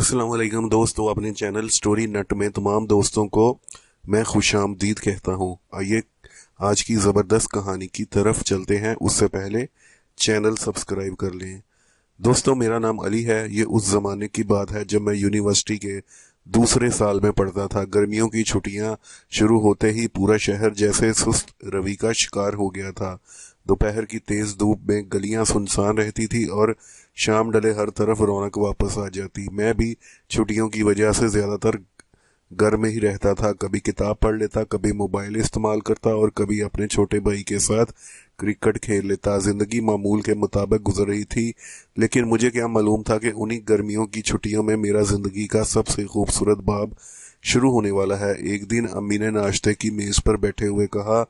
अस्सलाम वालेकुम दोस्तों, अपने चैनल स्टोरी नट में तमाम दोस्तों को मैं खुश आमदीद कहता हूँ। आइए आज की ज़बरदस्त कहानी की तरफ चलते हैं। उससे पहले चैनल सब्सक्राइब कर लें। दोस्तों, मेरा नाम अली है। ये उस ज़माने की बात है जब मैं यूनिवर्सिटी के दूसरे साल में पढ़ता था। गर्मियों की छुट्टियां शुरू होते ही पूरा शहर जैसे सुस्त रवि का शिकार हो गया था। दोपहर की तेज धूप में गलियां सुनसान रहती थी और शाम ढले हर तरफ रौनक वापस आ जाती। मैं भी छुट्टियों की वजह से ज्यादातर घर में ही रहता था। कभी किताब पढ़ लेता, कभी मोबाइल इस्तेमाल करता और कभी अपने छोटे भाई के साथ क्रिकेट खेल लेता। जिंदगी मामूल के मुताबिक गुजर रही थी, लेकिन मुझे क्या मालूम था कि उन्हीं गर्मियों की छुट्टियों में मेरा जिंदगी का सबसे खूबसूरत बाब शुरू होने वाला है। एक दिन अम्मी ने नाश्ते की मेज पर बैठे हुए कहा,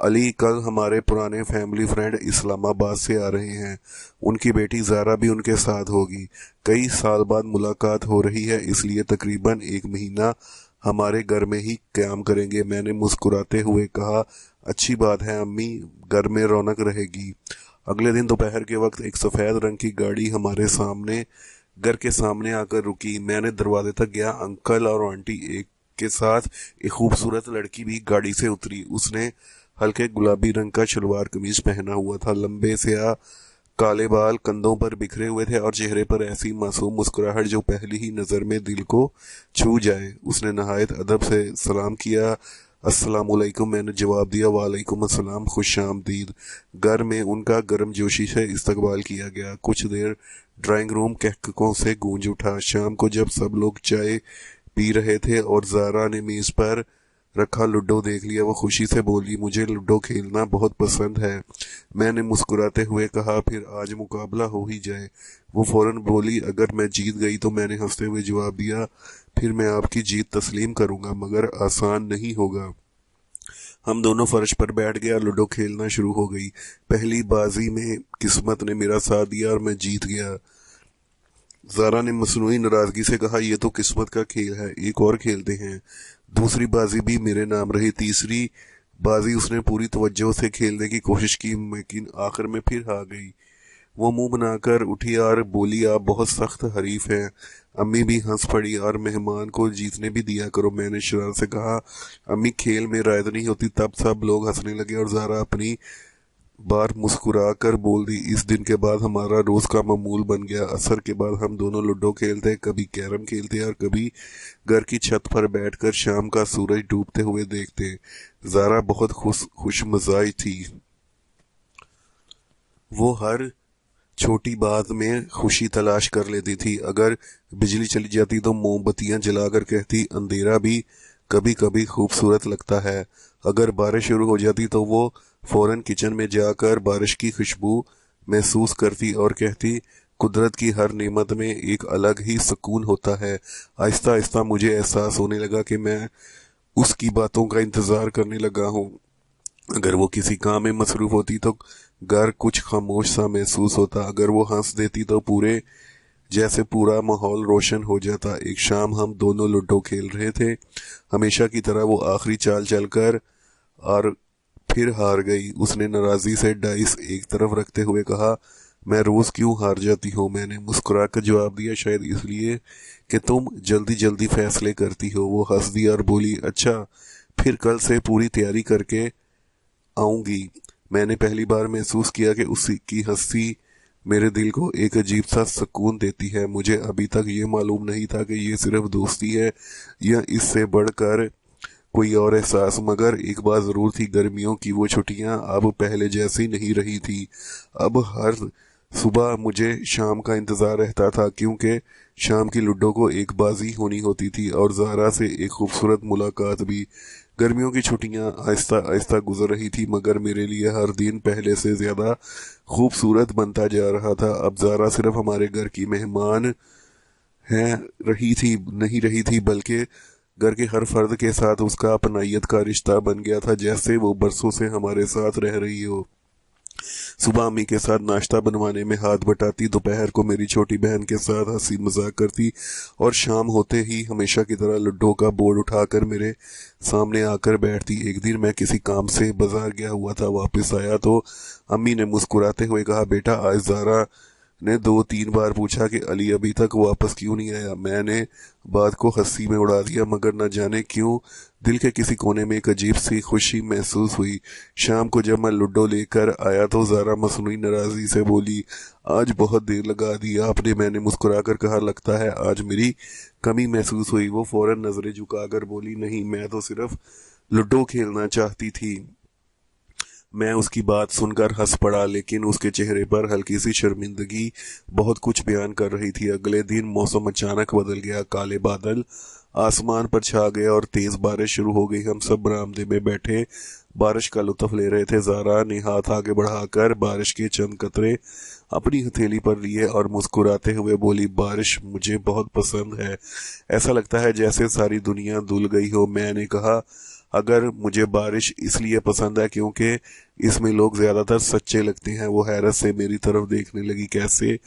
अली, कल हमारे पुराने फैमिली फ्रेंड इस्लामाबाद से आ रहे हैं। उनकी बेटी ज़ारा भी उनके साथ होगी। कई साल बाद मुलाकात हो रही है, इसलिए तकरीबन एक महीना हमारे घर में ही क़याम करेंगे। मैंने मुस्कुराते हुए कहा, अच्छी बात है अम्मी, घर में रौनक रहेगी। अगले दिन दोपहर के वक्त एक सफ़ेद रंग की गाड़ी हमारे सामने घर के सामने आकर रुकी। मैंने दरवाजे तक गया। अंकल और आंटी एक के साथ एक खूबसूरत लड़की भी गाड़ी से उतरी। उसने हल्के गुलाबी रंग का शलवार कमीज पहना हुआ था। लंबे स्याह काले बाल कंधों पर बिखरे हुए थे और चेहरे पर ऐसी मासूम मुस्कुराहट जो पहली ही नजर में दिल को छू जाए। उसने नहायत अदब से सलाम किया। अस्सलाम वालेकुम, मैंने जवाब दिया। वालेकुम अस्सलाम, खुश आमदीद। घर में उनका गर्म जोशी से इस्तकबाल किया गया। कुछ देर ड्राइंग रूम कहककों से गूंज उठा। शाम को जब सब लोग चाय पी रहे थे और ज़ारा ने मेज पर रखा लूडो देख लिया, वो खुशी से बोली, मुझे लूडो खेलना बहुत पसंद है। मैंने मुस्कुराते हुए कहा, फिर आज मुकाबला हो ही जाए। वो फौरन बोली, अगर मैं जीत गई तो? मैंने हंसते हुए जवाब दिया, फिर मैं आपकी जीत तस्लीम करूंगा, मगर आसान नहीं होगा। हम दोनों फर्श पर बैठ गया। लूडो खेलना शुरू हो गई। पहली बाजी में किस्मत ने मेरा साथ दिया और मैं जीत गया। ज़ारा ने मसनूई नाराजगी से कहा, यह तो किस्मत का खेल है, एक और खेलते हैं। दूसरी बाजी भी मेरे नाम रही। तीसरी बाजी उसने पूरी तवज्जो से खेलने की कोशिश की, लेकिन आखिर में फिर हार गई। वो मुंह बनाकर उठी और बोली, आप बहुत सख्त हरीफ हैं। अम्मी भी हंस पड़ी, और मेहमान को जीतने भी दिया करो। मैंने शरारत से कहा, अम्मी, खेल में रायत नहीं होती। तब सब लोग हंसने लगे और ज़ारा अपनी बार मुस्कुरा कर बोल दी। इस दिन के बाद हमारा रोज का मामूल बन गया। असर के बाद हम दोनों लूडो खेलते, कभी कैरम खेलते और कभी घर की छत पर बैठकर शाम का सूरज डूबते हुए देखते। ज़ारा बहुत खुश मिजाज थी। वो हर छोटी बात में खुशी तलाश कर लेती थी। अगर बिजली चली जाती तो मोमबत्तियां जलाकर कहती, अंधेरा भी कभी कभी खूबसूरत लगता है। अगर बारिश शुरू हो जाती तो वो फौरन किचन में जाकर बारिश की खुशबू महसूस करती और कहती, कुदरत की हर नेमत में एक अलग ही सुकून होता है। आहिस्ता आहिस्ता मुझे एहसास होने लगा कि मैं उसकी बातों का इंतजार करने लगा हूँ। अगर वो किसी काम में मसरूफ होती तो घर कुछ खामोश सा महसूस होता। अगर वो हंस देती तो जैसे पूरा माहौल रोशन हो जाता। एक शाम हम दोनों लूडो खेल रहे थे। हमेशा की तरह वो आखिरी चाल चलकर और फिर हार गई। उसने नाराजगी से डाइस एक तरफ रखते हुए कहा, मैं रोज क्यों हार जाती हूँ? मैंने मुस्कुराकर जवाब दिया, शायद इसलिए कि तुम जल्दी जल्दी फैसले करती हो। वो हंस दी और बोली, अच्छा, फिर कल से पूरी तैयारी करके आऊंगी। मैंने पहली बार महसूस किया कि उसकी हंसी मेरे दिल को एक अजीब सा सुकून देती है। मुझे अभी तक ये मालूम नहीं था कि ये सिर्फ दोस्ती है या इससे बढ़कर कोई और एहसास। मगर एक बात जरूर थी, गर्मियों की वो छुट्टियां अब पहले जैसी नहीं रही थी। अब हर सुबह मुझे शाम का इंतजार रहता था, क्योंकि शाम की लूडो को एक बाजी होनी होती थी और ज़ारा से एक खूबसूरत मुलाकात भी। गर्मियों की छुट्टियां आहिस्ता आहिस्ता गुजर रही थी, मगर मेरे लिए हर दिन पहले से ज्यादा खूबसूरत बनता जा रहा था। अब ज़ारा सिर्फ हमारे घर की मेहमान है नहीं रही थी, बल्कि घर के हर फर्द के साथ उसका अपनायत का रिश्ता बन गया था, जैसे वो बरसों से हमारे साथ रह रही हो। सुबह अम्मी के साथ नाश्ता बनवाने में हाथ बटाती, दोपहर को मेरी छोटी बहन के साथ हंसी मजाक करती और शाम होते ही हमेशा की तरह लूडो का बोर्ड उठाकर मेरे सामने आकर बैठती। एक दिन मैं किसी काम से बाजार गया हुआ था, वापस आया तो अम्मी ने मुस्कुराते हुए कहा, बेटा, आज ज़ारा نے 2-3 बार पूछा कि अली अभी तक वापस क्यों नहीं आया। मैंने बात को हंसी में उड़ा दिया, मगर न जाने क्यों दिल के किसी कोने में एक अजीब सी खुशी महसूस हुई। शाम को जब मैं लूडो लेकर आया तो ज़ारा मसनूई नाराज़गी से बोली, आज बहुत देर लगा दी आपने। मैंने मुस्कुराकर कहा, लगता है आज मेरी कमी महसूस हुई। वो फौरन नजरें झुकाकर बोली, नहीं, मैं तो सिर्फ लूडो खेलना चाहती थी। मैं उसकी बात सुनकर हंस पड़ा, लेकिन उसके चेहरे पर हल्की सी शर्मिंदगी बहुत कुछ बयान कर रही थी। अगले दिन मौसम अचानक बदल गया, काले बादल आसमान पर छा गए और तेज बारिश शुरू हो गई। हम सब बरामदे में बैठे बारिश का लुत्फ ले रहे थे। ज़ारा ने हाथ आगे बढ़ाकर बारिश के चंद कतरे अपनी हथेली पर लिए और मुस्कुराते हुए बोली, बारिश मुझे बहुत पसंद है, ऐसा लगता है जैसे सारी दुनिया धुल गई हो। मैंने कहा, अगर मुझे बारिश इसलिए पसंद है क्योंकि इसमें लोग ज्यादातर सच्चे लगते हैं। वो हैरत से मेरी तरफ देखने लगी। कैसे?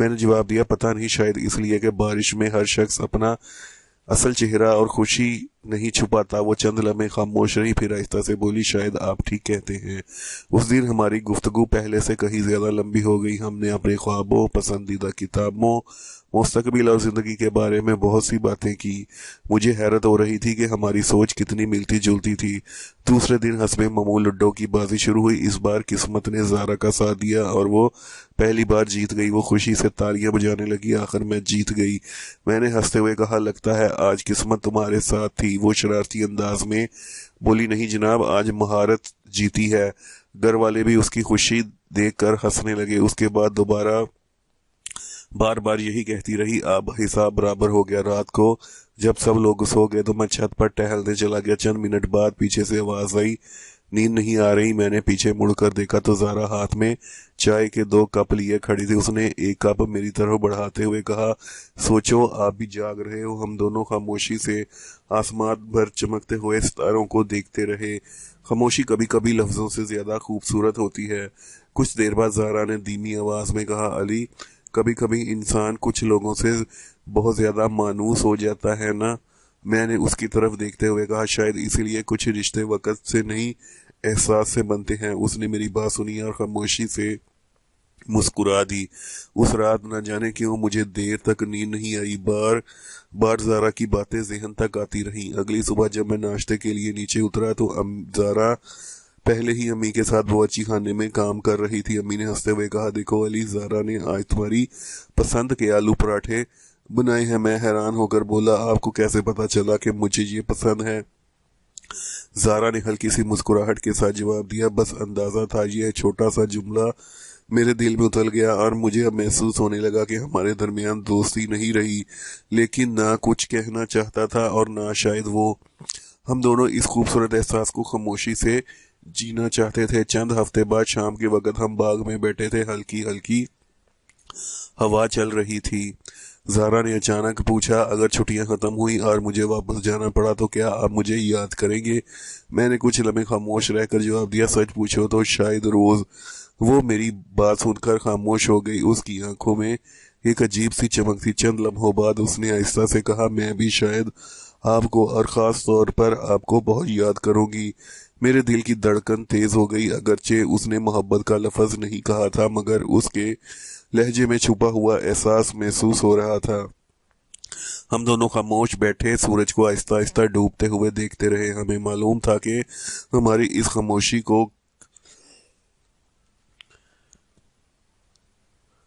मैंने जवाब दिया, पता नहीं, शायद इसलिए कि बारिश में हर शख्स अपना असल चेहरा और खुशी नहीं छुपाता। वो चंद लम्हे खामोश रही, फिर आहिस्ता से बोली, शायद आप ठीक कहते हैं। उस दिन हमारी गुफ्तगू पहले से कहीं ज्यादा लंबी हो गई। हमने अपने ख्वाबों, पसंदीदा किताबों, मुस्तकबिल और जिंदगी के बारे में बहुत सी बातें की। मुझे हैरत हो रही थी कि हमारी सोच कितनी मिलती जुलती थी। दूसरे दिन हस्बे मामूल लूडो की बाजी शुरू हुई। इस बार किस्मत ने ज़ारा का साथ दिया और वो पहली बार जीत गई। वो खुशी से तालियां बजाने लगी, आखिर मैं जीत गई। मैंने हंसते हुए कहा, लगता है आज किस्मत तुम्हारे साथ थी। वो शरारती अंदाज में बोली, नहीं जनाब, आज महारत जीती है। घर वाले भी उसकी खुशी देखकर हंसने लगे। उसके बाद दोबारा बार बार यही कहती रही। अब हिसाब बराबर हो गया। रात को जब सब लोग सो गए तो मैं छत पर टहलने चला गया। चंद मिनट बाद पीछे से आवाज आई, नींद नहीं आ रही? मैंने पीछे मुड़कर देखा तो ज़ारा हाथ में चाय के 2 कप लिए खड़ी थी। उसने एक कप मेरी तरफ बढ़ाते हुए कहा, सोचो आप भी जाग रहे हो। हम दोनों खामोशी से आसमान भर चमकते हुए सितारों को देखते रहे। खामोशी कभी कभी लफ्जों से ज्यादा खूबसूरत होती है। कुछ देर बाद ज़ारा ने धीमी आवाज में कहा, अली, कभी कभी इंसान कुछ लोगों से बहुत ज्यादा मानूस हो जाता है ना। मैंने उसकी तरफ देखते हुए कहा, शायद इसीलिए कुछ रिश्ते वक्त से नहीं, एहसास से बनते हैं। उसने मेरी बात सुनी और खामोशी से मुस्कुरा दी। उस रात न जाने क्यों मुझे देर तक नींद नहीं आई। बार बार ज़ारा की बातें ज़हन तक आती रहीं। अगली सुबह जब मैं नाश्ते के लिए नीचे उतरा तो ज़ारा पहले ही अम्मी के साथ बावर्ची खाने में काम कर रही थी। अम्मी ने हंसते हुए कहा, देखो अली, ज़ारा ने आज तुम्हारी पसंद के आलू पराठे बनाए हैं। मैं हैरान होकर बोला, आपको कैसे पता चला कि मुझे ये पसंद है? ज़ारा ने हल्की सी मुस्कुराहट के साथ जवाब दिया, बस अंदाजा था। यह छोटा सा जुमला मेरे दिल में उतर गया और मुझे अब महसूस होने लगा कि हमारे दरमियान दोस्ती नहीं रही। लेकिन ना कुछ कहना चाहता था और ना शायद वो। हम दोनों इस खूबसूरत एहसास को खामोशी से जीना चाहते थे। चंद हफ्ते बाद शाम के वक्त हम बाग में बैठे थे। हल्की हल्की हवा चल रही थी। ज़ारा ने अचानक पूछा, अगर छुट्टियां खत्म हुई और मुझे वापस जाना पड़ा तो क्या आप मुझे याद करेंगे? मैंने कुछ लम्हे खामोश रहकर जवाब दिया, सच पूछो तो शायद रोज। वो मेरी बात सुनकर खामोश हो गई। उसकी आंखों में एक अजीब सी चमक थी। चंद लम्हों बाद उसने आहिस्ता से कहा, मैं भी शायद आपको और खास तौर पर आपको बहुत याद करूंगी। मेरे दिल की धड़कन तेज हो गई। अगरचे उसने मोहब्बत का लफ्ज नहीं कहा था, मगर उसके लहजे में छुपा हुआ एहसास महसूस हो रहा था। हम दोनों खामोश बैठे सूरज को आहिस्ता आहिस्ता डूबते हुए देखते रहे। हमें मालूम था कि हमारी इस खामोशी को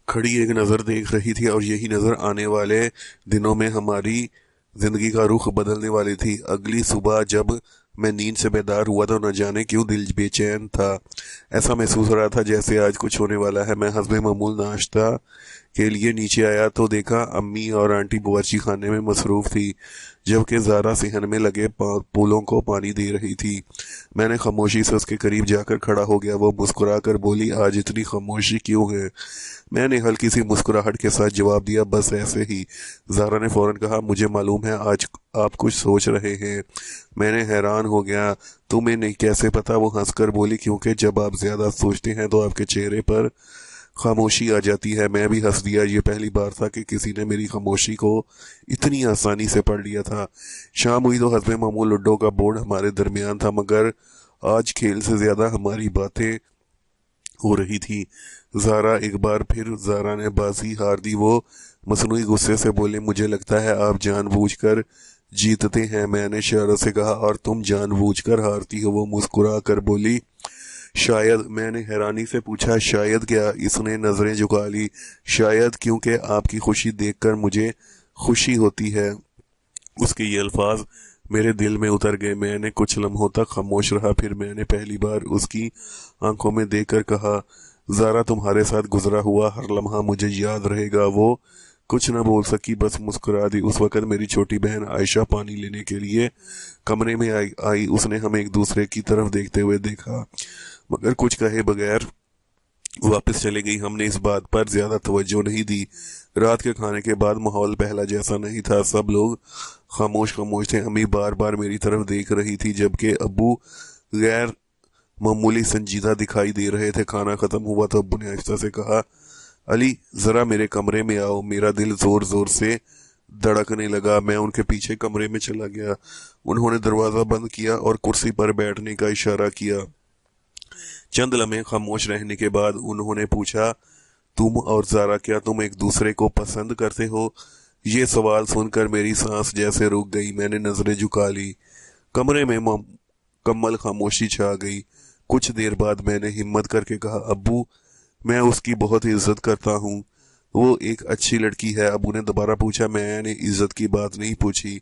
खड़ी एक नजर देख रही थी और यही नजर आने वाले दिनों में हमारी जिंदगी का रुख बदलने वाली थी। अगली सुबह जब मैं नींद से बेदार हुआ तो न जाने क्यों दिल बेचैन था। ऐसा महसूस हो रहा था जैसे आज कुछ होने वाला है। मैं हस्बे मामूल नाश्ता के लिए नीचे आया तो देखा अम्मी और आंटी बावर्ची खाने में मसरूफ थी, जबकि ज़ारा सिहन में लगे फूलों को पानी दे रही थी। मैंने खामोशी से उसके करीब जाकर खड़ा हो गया। वो मुस्कुरा कर बोली, आज इतनी खामोशी क्यों है? मैंने हल्की सी मुस्कुराहट के साथ जवाब दिया, बस ऐसे ही। ज़ारा ने फौरन कहा, मुझे मालूम है आज आप कुछ सोच रहे हैं। मैंने हैरान हो गया, तुम्हें नहीं कैसे पता? वो हंसकर बोली, क्योंकि जब आप ज्यादा सोचते हैं तो आपके चेहरे पर खामोशी आ जाती है। मैं भी हंस दिया। ये पहली बार था कि किसी ने मेरी खामोशी को इतनी आसानी से पढ़ लिया था। शाम हुई तो हस्बे मामूल लूडो का बोर्ड हमारे दरमियान था, मगर आज खेल से ज्यादा हमारी बातें हो रही थी। ज़ारा एक बार फिर ज़ारा ने बाजी हार दी। वो मसनूई गुस्से से बोले, मुझे लगता है आप जानबूझकर जीतते हैं। मैंने इशारों से कहा, और तुम जानबूझकर हारती हो। वो मुस्कुरा कर बोली, शायद। मैंने हैरानी से पूछा, शायद क्या? इसने नजरें झुका ली। शायद क्योंकि आपकी खुशी देखकर मुझे खुशी होती है। उसके ये अल्फाज मेरे दिल में उतर गए। मैंने कुछ लम्हों तक खामोश रहा। फिर मैंने पहली बार उसकी आंखों में देखकर कहा, ज़ारा, तुम्हारे साथ गुजरा हुआ हर लम्हा मुझे याद रहेगा। वो कुछ न बोल सकी, बस मुस्कुरा दी। उस वक्त मेरी छोटी बहन आयशा पानी लेने के लिए कमरे में आई। उसने हमें एक दूसरे की तरफ देखते हुए देखा, मगर कुछ कहे बगैर वापस चले गई। हमने इस बात पर ज्यादा तवज्जो नहीं दी। रात के खाने के बाद माहौल पहला जैसा नहीं था। सब लोग खामोश खामोश थे। अम्मी बार बार मेरी तरफ देख रही थी, जबकि अब्बू गैर मामूली संजीदा दिखाई दे रहे थे। खाना खत्म हुआ तो अब्बू ने आहिस्ता से कहा, अली, जरा मेरे कमरे में आओ। मेरा दिल जोर जोर से धड़कने लगा। मैं उनके पीछे कमरे में चला गया। उन्होंने दरवाजा बंद किया और कुर्सी पर बैठने का इशारा किया। चंद लम्हे खामोश रहने के बाद उन्होंने पूछा, तुम और ज़ारा, क्या तुम एक दूसरे को पसंद करते हो? ये सवाल सुनकर मेरी सांस जैसे रुक गई। मैंने नजरें झुका ली। कमरे में मुकम्मल खामोशी छा गई। कुछ देर बाद मैंने हिम्मत करके कहा, अब्बू, मैं उसकी बहुत इज्जत करता हूँ। वो एक अच्छी लड़की है। अब्बू ने दोबारा पूछा। मैंने इज्जत की बात नहीं पूछी,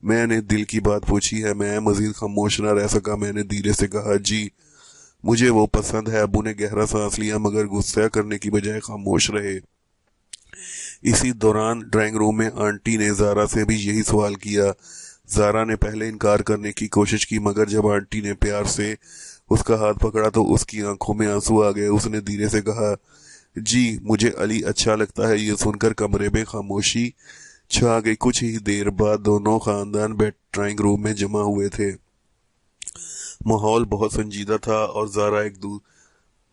मैंने दिल की बात पूछी है। मैं मजीद खामोश न रह सका। मैंने धीरे से कहा, जी, मुझे वो पसंद है। अब्बू ने गहरा सांस लिया, मगर गुस्सा करने की बजाय खामोश रहे। इसी दौरान ड्राइंग रूम में आंटी ने ज़ारा से भी यही सवाल किया। ज़ारा ने पहले इनकार करने की कोशिश की, मगर जब आंटी ने प्यार से उसका हाथ पकड़ा तो उसकी आंखों में आंसू आ गए। उसने धीरे से कहा, जी, मुझे अली अच्छा लगता है। ये सुनकर कमरे में खामोशी छा गई। कुछ ही देर बाद दोनों खानदान ड्राइंग रूम में जमा हुए थे। माहौल बहुत संजीदा था और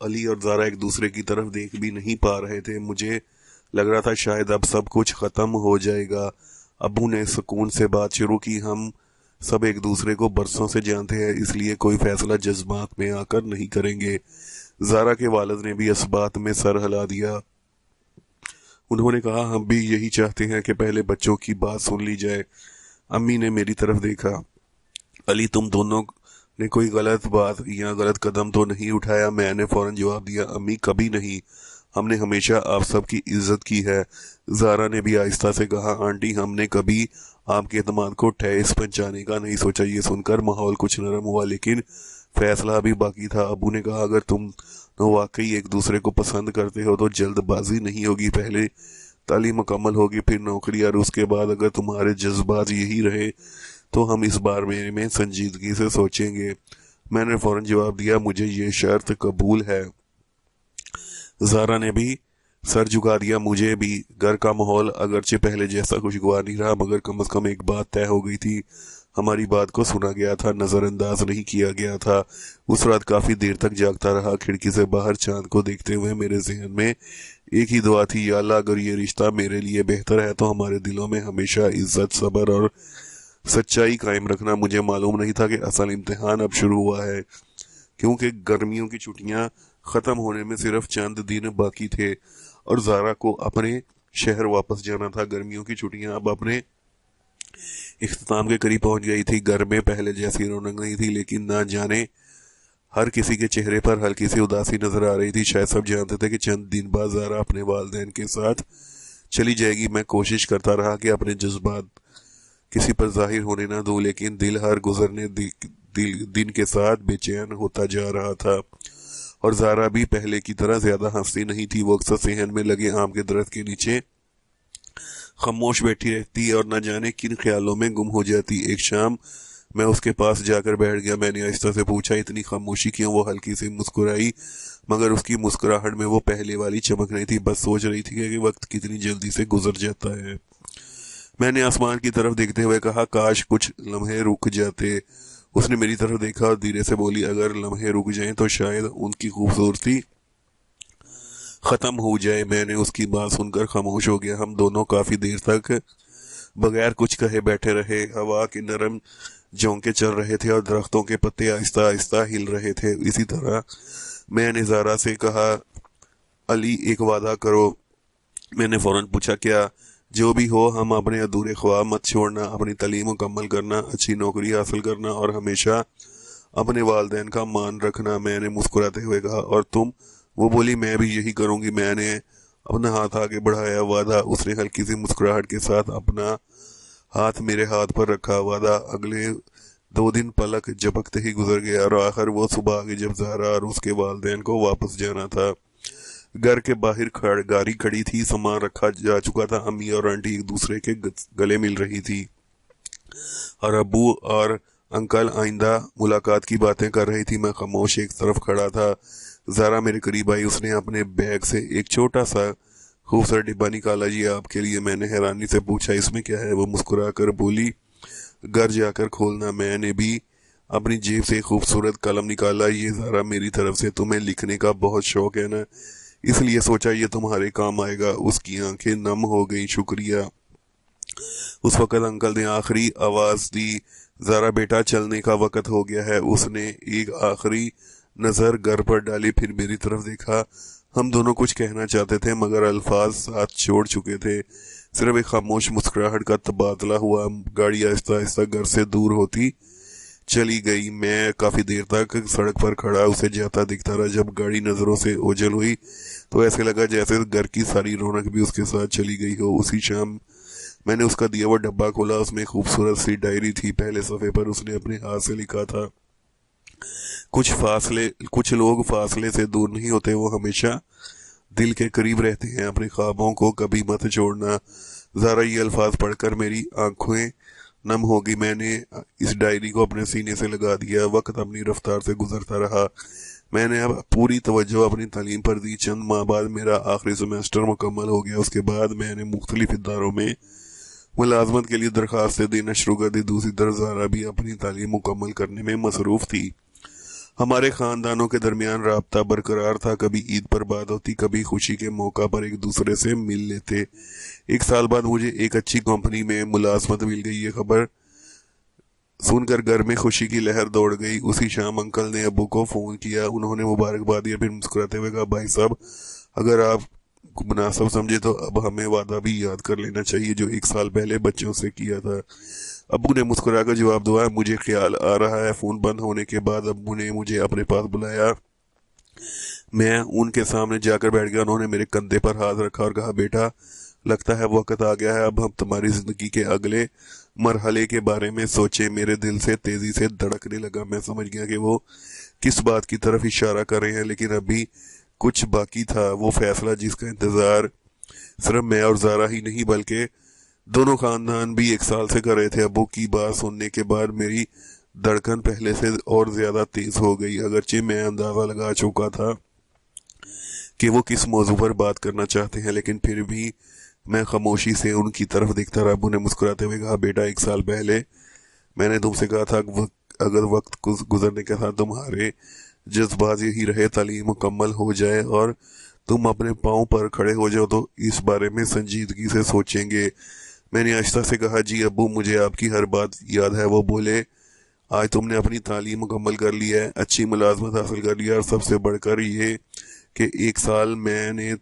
अली और ज़ारा एक दूसरे की तरफ देख भी नहीं पा रहे थे। मुझे लग रहा था शायद अब सब कुछ खत्म हो जाएगा। अब्बू ने सुकून से बात शुरू की, हम सब एक दूसरे को बरसों से जानते हैं, इसलिए कोई फैसला जज्बात में आकर नहीं करेंगे। ज़ारा के वालिद ने भी इस बात में सर हिला दिया। उन्होंने कहा, हम भी यही चाहते हैं कि पहले बच्चों की बात सुन ली जाए। अम्मी ने मेरी तरफ देखा। अली, तुम दोनों ने कोई गलत बात या गलत कदम तो नहीं उठाया? मैंने फौरन जवाब दिया, अम्मी, कभी नहीं। हमने हमेशा आप सबकी इज्जत की है। ज़ारा ने भी आहिस्ता से कहा, आंटी, हमने कभी आपके एतमाद को ठेस पहुंचाने का नहीं सोचा। ये सुनकर माहौल कुछ नरम हुआ, लेकिन फैसला अभी बाकी था। अबू ने कहा, अगर तुम वाकई एक दूसरे को पसंद करते हो तो जल्दबाजी नहीं होगी। पहले तालीम मुकम्मल होगी, फिर नौकरी, और उसके बाद अगर तुम्हारे जज्बात यही रहे तो हम इस बारे में संजीदगी से सोचेंगे। मैंने फौरन जवाब दिया, मुझे ये शर्त कबूल है। ज़ारा ने भी सर झुका दिया। मुझे भी। घर का माहौल अगरचे पहले जैसा खुशगवार नहीं रहा, मगर कम से कम एक बात तय हो गई थी, हमारी बात को सुना गया था, नजरअंदाज नहीं किया गया था। उस रात काफी देर तक जागता रहा, खिड़की से बाहर चांद को देखते हुए। मेरे जहन में एक ही दुआ थी, या अल्लाह, अगर ये रिश्ता मेरे लिए बेहतर है तो हमारे दिलों में हमेशा इज्जत, सब्र और सच्चाई कायम रखना। मुझे मालूम नहीं था कि असल इम्तिहान अब शुरू हुआ है, क्योंकि गर्मियों की छुट्टियां खत्म होने में सिर्फ चंद दिन बाकी थे और ज़ारा को अपने शहर वापस जाना था। गर्मियों की छुट्टियां अब अपने इख्तिताम के करीब पहुंच गई थी। घर में पहले जैसी रौनक नहीं थी, लेकिन ना जाने हर किसी के चेहरे पर हल्की सी उदासी नजर आ रही थी। शायद सब जानते थे कि चंद दिन बाद ज़ारा अपने वालिदैन के साथ चली जाएगी। मैं कोशिश करता रहा कि अपने जज्बात किसी पर जाहिर होने ना दूं, लेकिन दिल हर गुजरने दिन के साथ बेचैन होता जा रहा था। और ज़ारा भी पहले की तरह ज्यादा हंसती नहीं थी। वो अक्सर सेहन में लगे आम के दरख्त के नीचे खामोश बैठी रहती और न जाने किन ख्यालों में गुम हो जाती। एक शाम मैं उसके पास जाकर बैठ गया। मैंने आहिस्ता से पूछा, इतनी खामोशी क्यों? वो हल्की सी मुस्कुराई, मगर उसकी मुस्कुराहट में वो पहले वाली चमक नहीं थी। बस सोच रही थी कि वक्त कितनी जल्दी से गुजर जाता है। मैंने आसमान की तरफ देखते हुए कहा, काश कुछ लम्हे रुक जाते। उसने मेरी तरफ देखा और धीरे से बोली, अगर लम्हे रुक जाएं तो शायद उनकी खूबसूरती खत्म हो जाए। मैंने उसकी बात सुनकर खामोश हो गया। हम दोनों काफी देर तक बगैर कुछ कहे बैठे रहे। हवा के नरम झोंके चल रहे थे और दरख्तों के पत्ते आहिस्ता आहिस्ता हिल रहे थे। इसी तरह میں نے زارا سے کہا علی ایک وعدہ کرو. میں نے فوراً پوچھا کیا؟ جو بھی ہو ہم اپنے ادھورے خواب مت چھوڑنا، اپنی تعلیم مکمل کرنا، اچھی نوکری حاصل کرنا اور ہمیشہ اپنے والدین کا مان رکھنا. میں نے مسکراتے ہوئے کہا اور تم؟ وہ بولی میں بھی یہی کروں گی. میں نے اپنا ہاتھ آگے بڑھایا. وعدہ؟ اس نے ہلکی سی مسکراہٹ کے ساتھ اپنا ہاتھ میرے ہاتھ پر رکھا. وعدہ؟ اگلے 2 دن پلک جھپکتے ہی گزر گیا اور آخر وہ صبح آ گئی جب زہرا اور اس کے والدین کو واپس جانا تھا. گھر کے باہر گاڑی کھڑی تھی، سامان رکھا جا چکا تھا. امی اور آنٹی ایک دوسرے کے گلے مل رہی تھی اور ابو اور انکل آئندہ ملاقات کی باتیں کر رہی تھی. میں خاموش ایک طرف کھڑا تھا. زارا میرے قریب آئی. اس نے اپنے بیگ سے ایک چھوٹا سا خوبصورت ڈبہ نکالا. یہ آپ کے لیے. میں نے حیرانی سے پوچھا اس میں کیا ہے؟ وہ مسکرا کر بولی گھر جا کر کھولنا. میں نے بھی اپنی جیب سے ایک خوبصورت قلم نکالا. یہ زارا میری طرف سے تمہیں لکھنے کا بہت شوق ہے نا، اس لیے سوچا یہ تمہارے کام آئے گا. اس کی آنکھیں نم ہو گئیں. شکریہ. اس وقت انکل نے آخری آواز دی زارا بیٹا چلنے کا وقت ہو گیا ہے. اس نے ایک آخری نظر گھر پر ڈالی، پھر میری طرف دیکھا. ہم دونوں کچھ کہنا چاہتے تھے مگر الفاظ ساتھ چھوڑ چکے تھے. صرف ایک خاموش مسکراہٹ کا تبادلہ ہوا. گاڑی آہستہ آہستہ گھر سے دور ہوتی چلی گئی. میں کافی دیر تک سڑک پر کھڑا اسے جاتا دیکھتا رہا. جب گاڑی نظروں سے اوجھل ہوئی تو ایسے لگا جیسے گھر کی ساری رونق بھی اس کے ساتھ چلی گئی ہو. اسی شام میں نے اس کا دیا ہوا ڈبہ کھولا. اس میں خوبصورت سی ڈائری تھی. پہلے صفحے پر اس نے اپنے ہاتھ سے لکھا تھا کچھ لوگ فاصلے سے دور نہیں ہوتے، وہ ہمیشہ دل کے قریب رہتے ہیں. اپنے خوابوں کو کبھی مت چھوڑنا. زارا یہ الفاظ پڑھ کر میری آنکھیں نم ہو گئی. میں نے اس ڈائری کو اپنے سینے سے لگا دیا. وقت اپنی رفتار سے گزرتا رہا. میں نے اب پوری توجہ اپنی تعلیم پر دی. چند ماہ بعد میرا آخری سیمسٹر مکمل ہو گیا. اس کے بعد میں نے مختلف اداروں میں ملازمت کے لیے درخواستیں دینا شروع کر دی. دوسری طرف زارا بھی اپنی تعلیم مکمل کرنے میں مصروف تھی. ہمارے خاندانوں کے درمیان رابطہ برقرار تھا. کبھی عید پر بات ہوتی، کبھی خوشی کے موقع پر ایک دوسرے سے مل لیتے. 1 سال بعد مجھے ایک اچھی کمپنی میں ملازمت مل گئی. یہ خبر سن کر گھر میں خوشی کی لہر دوڑ گئی. اسی شام انکل نے ابو کو فون کیا. انہوں نے مبارکباد دیا، پھر مسکراتے ہوئے کہا بھائی صاحب اگر آپ مناسب سمجھے تو اب ہمیں وعدہ بھی یاد کر لینا چاہیے جو 1 سال پہلے بچوں سے کیا تھا. ابو نے مسکرا کر جواب دیا مجھے خیال آ رہا ہے. فون بند ہونے کے بعد ابو نے مجھے اپنے پاس بلایا. میں ان کے سامنے جا کر بیٹھ گیا. انہوں نے میرے کندھے پر ہاتھ رکھا اور کہا بیٹا لگتا ہے وقت آ گیا ہے اب ہم تمہاری زندگی کے اگلے مرحلے کے بارے میں سوچیں. میرے دل سے تیزی سے دھڑکنے لگا. میں سمجھ گیا کہ وہ کس بات کی طرف اشارہ کر رہے ہیں، لیکن ابھی کچھ باقی تھا. وہ فیصلہ جس کا انتظار صرف میں اور زارا ہی نہیں بلکہ دونوں خاندان بھی 1 سال سے کر رہے تھے. ابو کی بات سننے کے بعد میری دھڑکن پہلے سے اور زیادہ تیز ہو گئی. اگرچہ میں اندازہ لگا چکا تھا کہ وہ کس موضوع پر بات کرنا چاہتے ہیں، لیکن پھر بھی میں خاموشی سے ان کی طرف دیکھتا رہا. ابو نے مسکراتے ہوئے کہا بیٹا 1 سال پہلے میں نے تم سے کہا تھا اگر وقت گزرنے کے ساتھ تمہارے جذبات یہی رہے، تعلیم مکمل ہو جائے اور تم اپنے پاؤں پر کھڑے ہو جاؤ تو اس بارے میں سنجیدگی سے سوچیں گے. میں نے آہستہ سے کہا جی ابو مجھے آپ کی ہر بات یاد ہے. وہ بولے آج تم نے اپنی تعلیم مکمل کر لی ہے، اچھی ملازمت حاصل کر لی ہے اور سب سے بڑھ کر یہ کہ 1 سال میں نے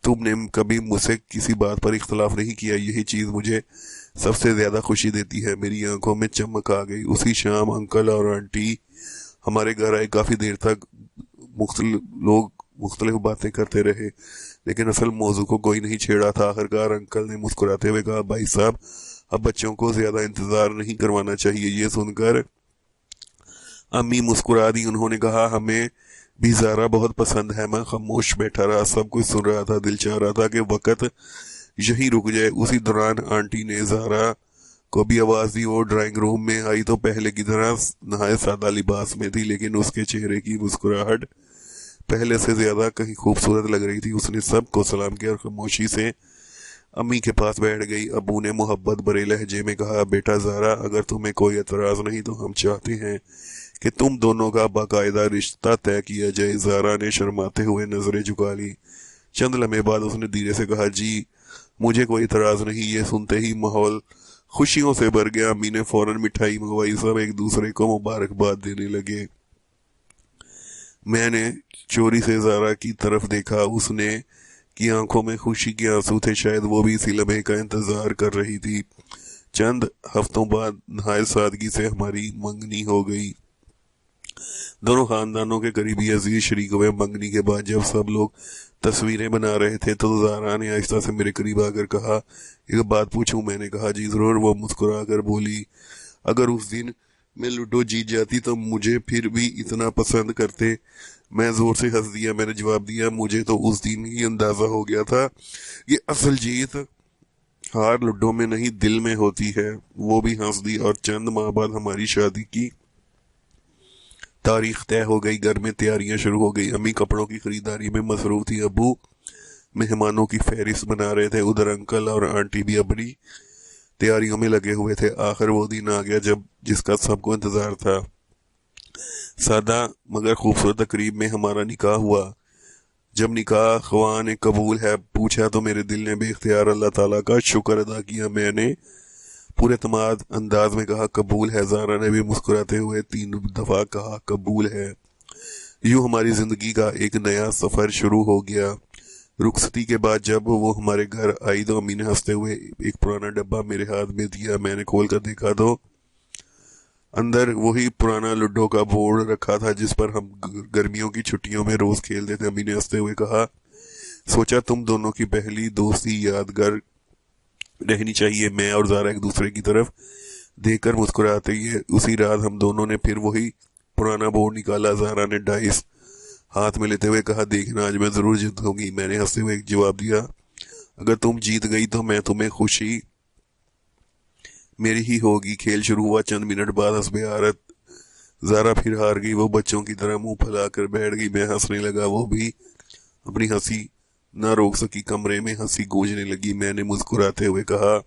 تم نے کبھی مجھ سے کسی بات پر اختلاف نہیں کیا. یہی چیز مجھے سب سے زیادہ خوشی دیتی ہے. میری آنکھوں میں چمک آ گئی. اسی شام انکل اور آنٹی ہمارے گھر آئے. کافی دیر تک لوگ مختلف باتیں کرتے رہے لیکن اصل موضوع کو کوئی نہیں چھیڑا تھا. آخرکار انکل نے مسکراتے ہوئے کہا بھائی صاحب اب بچوں کو زیادہ انتظار نہیں کروانا چاہیے. یہ سن کر امی مسکرا دی. انہوں نے کہا ہمیں بھی زارا بہت پسند ہے. میں خاموش بیٹھا رہا، سب کچھ سن رہا تھا. دل چاہ رہا تھا کہ وقت یہی رک جائے. اسی دوران آنٹی نے زارا کو بھی آواز دی. وہ ڈرائنگ روم میں آئی تو پہلے کی طرح نہایت سادہ لباس میں تھی، لیکن اس کے چہرے کی مسکراہٹ پہلے سے زیادہ کہیں خوبصورت لگ رہی تھی. اس نے سب کو سلام کیا اور خاموشی سے امی کے پاس بیٹھ گئی. ابو نے محبت بھرے لہجے میں کہا بیٹا زارا اگر تمہیں کوئی اعتراض نہیں تو ہم چاہتے ہیں کہ تم دونوں کا باقاعدہ رشتہ طے کیا جائے. زارا نے شرماتے ہوئے نظریں جھکا لی. چند لمحے بعد اس نے دھیرے سے کہا جی مجھے کوئی اعتراض نہیں. یہ سنتے ہی ماحول خوشیوں سے بھر گیا. امی نے فوراً مٹھائی منگوائی. سب ایک دوسرے کو مبارکباد دینے لگے. میں نے چوری سے زارا کی طرف دیکھا، اس نے کی آنکھوں میں خوشی کے آنسو تھے، شاید وہ بھی اسی لمحے کا انتظار کر رہی تھی۔ چند ہفتوں بعد نہایت سادگی سے ہماری منگنی ہو گئی۔ دونوں خاندانوں کے قریبی عزیز شریک ہوئے۔ منگنی کے بعد جب سب لوگ تصویریں بنا رہے تھے تو زارا نے آہستہ سے میرے قریب آ کر کہا، ایک بات پوچھوں؟ میں نے کہا جی ضرور۔ وہ مسکرا کر بولی، اگر اس دن میں لوڈو جیت جاتی تو مجھے پھر بھی اتنا پسند کرتے؟ میں زور سے ہنس دیا۔ میں نے جواب دیا، مجھے تو اس دن ہی اندازہ ہو گیا تھا کہ اصل جیت ہار لوڈو میں نہیں دل میں ہوتی ہے۔ وہ بھی ہنس دی اور چند ماہ بعد ہماری شادی کی تاریخ طے ہو گئی۔ گھر میں تیاریاں شروع ہو گئی۔ امی کپڑوں کی خریداری میں مصروف تھی، ابو مہمانوں کی فہرست بنا رہے تھے، ادھر انکل اور آنٹی بھی اپنی تیاریوں میں لگے ہوئے تھے۔ آخر وہ دن آ گیا جس کا سب کو انتظار تھا۔ سادہ مگر خوبصورت تقریب میں ہمارا نکاح ہوا۔ جب نکاح خواہاں نے قبول ہے پوچھا تو میرے دل نے بے اختیار اللہ تعالیٰ کا شکر ادا کیا۔ میں نے پورے اعتماد انداز میں کہا قبول ہے۔ زارا نے بھی مسکراتے ہوئے 3 دفعہ کہا قبول ہے۔ یوں ہماری زندگی کا ایک نیا سفر شروع ہو گیا۔ رخصتی کے بعد جب وہ ہمارے گھر آئی تو امی نے ہنستے ہوئے ایک پرانا ڈبہ میرے ہاتھ میں دیا۔ میں نے کھول کر دیکھا تو اندر وہی پرانا لوڈو کا بورڈ رکھا تھا جس پر ہم گرمیوں کی چھٹیوں میں روز کھیلتے تھے۔ امی نے ہنستے ہوئے کہا، سوچا تم دونوں کی پہلی دوستی یادگار رہنی چاہیے۔ میں اور زارا ایک دوسرے کی طرف دیکھ کر مسکراتے ہی اسی رات ہم دونوں نے پھر وہی پرانا بورڈ نکالا۔ زارا نے ڈائس ہاتھ میں لیتے ہوئے کہا، دیکھنا آج میں ضرور جیتوں گی۔ میں نے ہنستے ہوئے جواب دیا، اگر تم جیت گئی تو میں تمہیں خوشی میری ہی ہوگی۔ کھیل شروع ہوا۔ چند منٹ بعد حسب عادت زارا پھر ہار گئی۔ وہ بچوں کی طرح منہ پھیلا کر بیٹھ گئی۔ میں ہنسنے لگا، وہ بھی اپنی ہنسی نہ روک سکی۔ کمرے میں ہنسی گونجنے لگی۔ میں نے مسکراتے ہوئے کہا،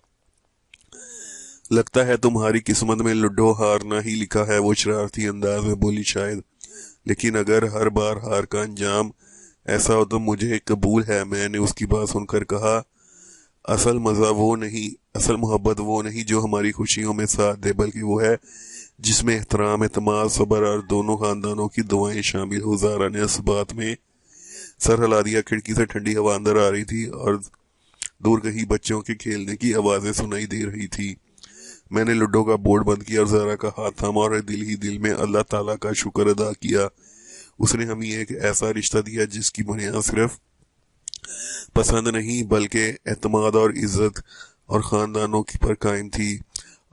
لگتا ہے تمہاری قسمت میں لوڈو ہارنا ہی لکھا ہے۔ وہ شرارتی انداز میں بولی، شاید، لیکن اگر ہر بار ہار کا انجام ایسا ہو تو مجھے قبول ہے۔ میں نے اس کی بات سن کر کہا، اصل محبت وہ نہیں جو ہماری خوشیوں میں ساتھ دے، بلکہ وہ ہے جس میں احترام، اعتماد، صبر اور دونوں خاندانوں کی دعائیں شامل ہو۔ زارا نے اس بات میں سر ہلا دیا۔ کھڑکی سے ٹھنڈی ہوا اندر آ رہی تھی اور دور کہیں بچوں کے کھیلنے کی آوازیں سنائی دے رہی تھی۔ میں نے لوڈو کا بورڈ بند کیا اور زارا کا ہاتھ تھاما اور دل ہی دل میں اللہ تعالیٰ کا شکر ادا کیا۔ اس نے ہمیں ایک ایسا رشتہ دیا جس کی بنیاد صرف پسند نہیں بلکہ اعتماد اور عزت اور خاندانوں کی پر قائم تھی۔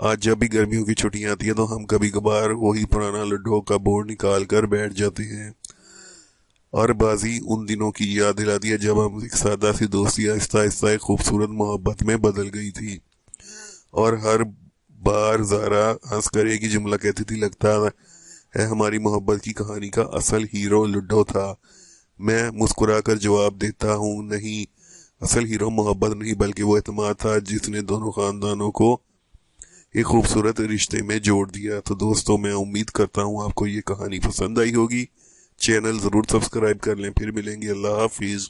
آج جب بھی گرمیوں کی چھٹیاں آتی ہیں تو ہم کبھی کبھار وہی پرانا لوڈو کا بورڈ نکال کر بیٹھ جاتے ہیں اور بازی ان دنوں کی یاد دلاتی ہے جب ہم ایک سادہ سی دوستی آہستہ آہستہ ایک خوبصورت محبت میں بدل گئی تھی۔ اور ہر بار زارا ہنس کر ایک ہی جملہ کہتی تھی، لگتا ہے ہماری محبت کی کہانی کا اصل ہیرو لوڈو تھا۔ میں مسکرا کر جواب دیتا ہوں، نہیں، اصل ہیرو محبت نہیں بلکہ وہ اعتماد تھا جس نے دونوں خاندانوں کو ایک خوبصورت رشتے میں جوڑ دیا۔ تو دوستوں، میں امید کرتا ہوں آپ کو یہ کہانی پسند آئی ہوگی۔ چینل ضرور سبسکرائب کر لیں۔ پھر ملیں گے۔ اللہ حافظ۔